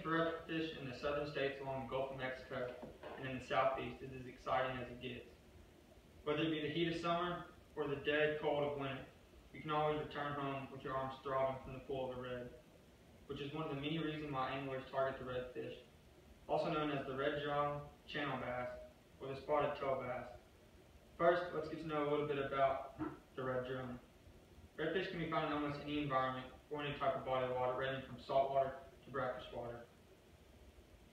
for redfish in the southern states along the Gulf of Mexico and in the southeast is as exciting as it gets. Whether it be the heat of summer or the dead cold of winter, you can always return home with your arms throbbing from the pull of a red, which is one of the many reasons why anglers target the redfish, also known as the red-jaw channel bass or the spotted tail bass. First, let's get to know a little bit about the red drum. Redfish can be found in almost any environment or any type of body of water, ranging from saltwater to brackish water.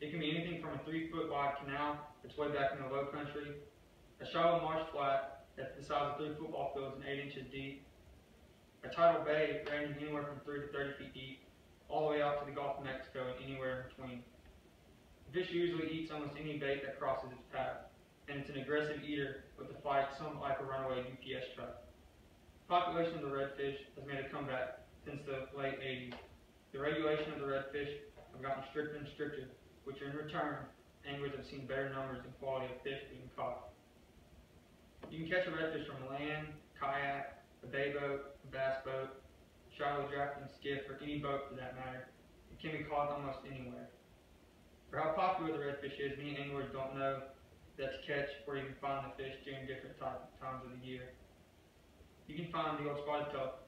It can be anything from a 3-foot wide canal that's way back in the low country, a shallow marsh flat that's the size of 3 football fields and 8 inches deep, a tidal bay ranging anywhere from 3 to 30 feet deep, all the way out to the Gulf of Mexico and anywhere in between. The fish usually eats almost any bait that crosses its path, and it's an aggressive eater with a fight somewhat like a runaway UPS truck. The population of the redfish has made a comeback since the late 80s. The regulation of the redfish have gotten stricter and stricter, which in return, anglers have seen better numbers and quality of fish being caught. You can catch a redfish from land, kayak, a bay boat, a bass boat, shallow drafting skiff, or any boat for that matter. It can be caught almost anywhere. For how popular the redfish is, many anglers don't know that to catch or even find the fish during different times of the year. You can find the old spotted tail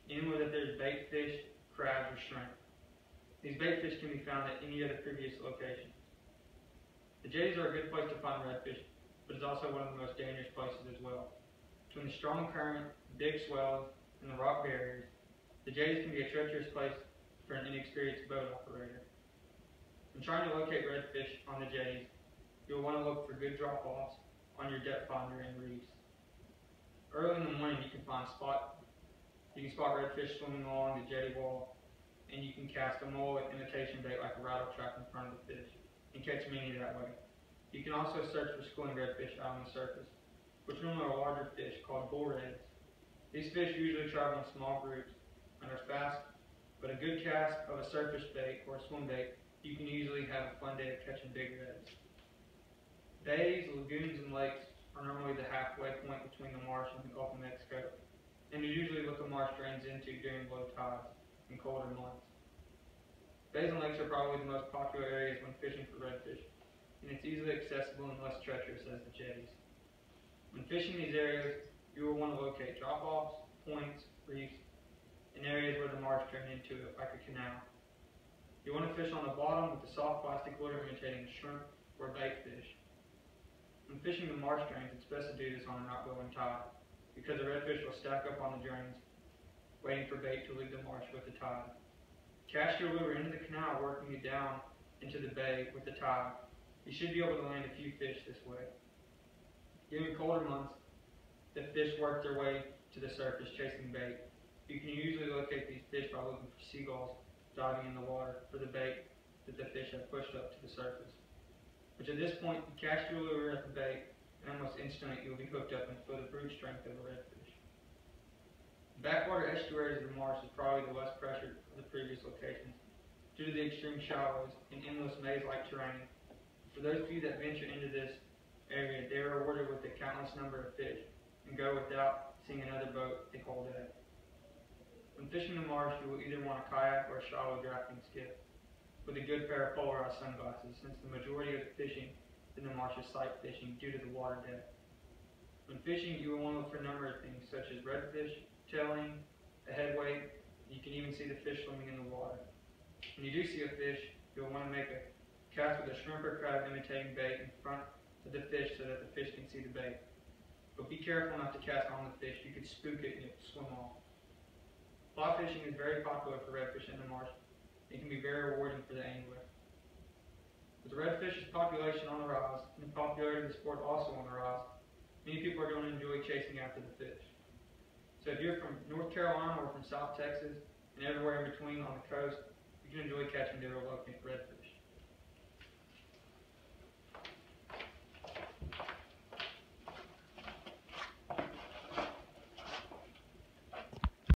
anywhere that there's bait fish, crabs, or shrimp. These bait fish can be found at any other previous location. The jetties are a good place to find redfish, but it's also one of the most dangerous places as well. Between the strong current, big swells, and the rock barriers, the jetties can be a treacherous place for an inexperienced boat operator. When trying to locate redfish on the jetties, you'll want to look for good drop-offs on your depth finder and reefs. Early in the morning, you can spot redfish swimming along the jetty wall, and you can cast a mullet imitation bait like a rattle trap in front of the fish and catch many that way. You can also search for schooling redfish out on the surface, which normally are larger fish called bull reds. These fish usually travel in small groups and are fast, but a good cast of a surface bait or a swim bait, you can usually have a fun day of catching big reds. Bays, lagoons, and lakes are normally the halfway point between the marsh and the Gulf of Mexico, and is usually what the marsh drains into during low tides and colder months. Bays and lakes are probably the most popular areas when fishing for redfish, and it's easily accessible and less treacherous as the jetties. When fishing these areas, you will want to locate drop-offs, points, reefs, and areas where the marsh turned into it, like a canal. You want to fish on the bottom with the soft plastic lure imitating a shrimp or bait fish. When fishing the marsh drains, it's best to do this on an outgoing tide, because the redfish will stack up on the drains, waiting for bait to leave the marsh with the tide. Cast your lure into the canal, working it down into the bay with the tide. You should be able to land a few fish this way. During colder months, the fish work their way to the surface chasing bait. You can usually locate these fish by looking for seagulls diving in the water for the bait that the fish have pushed up to the surface. Which at this point, you cast your lure at the bait, and almost instantly you'll be hooked up and feel the brute strength of a redfish. The backwater estuaries of the marsh is probably the less pressured of the previous locations due to the extreme shallows and endless maze-like terrain. For those of you that venture into this area, they are rewarded with a countless number of fish and go without seeing another boat they call dead. When fishing the marsh, you will either want a kayak or a shallow drafting skiff with a good pair of polarized sunglasses, since the majority of the fishing in the marsh is sight fishing due to the water depth. When fishing, you will want to look for a number of things, such as redfish, tailing, a head weight, and you can even see the fish swimming in the water. When you do see a fish, you'll want to make a cast with a shrimp or crab imitating bait in front of the fish so that the fish can see the bait. But be careful not to cast on the fish, you could spook it and it will swim off. Fly fishing is very popular for redfish in the marsh. It can be very rewarding for the angler. With the redfish's population on the rise, and the popularity of the sport also on the rise, many people are going to enjoy chasing after the fish. So if you're from North Carolina or from South Texas, and everywhere in between on the coast, you can enjoy catching the reluctant redfish.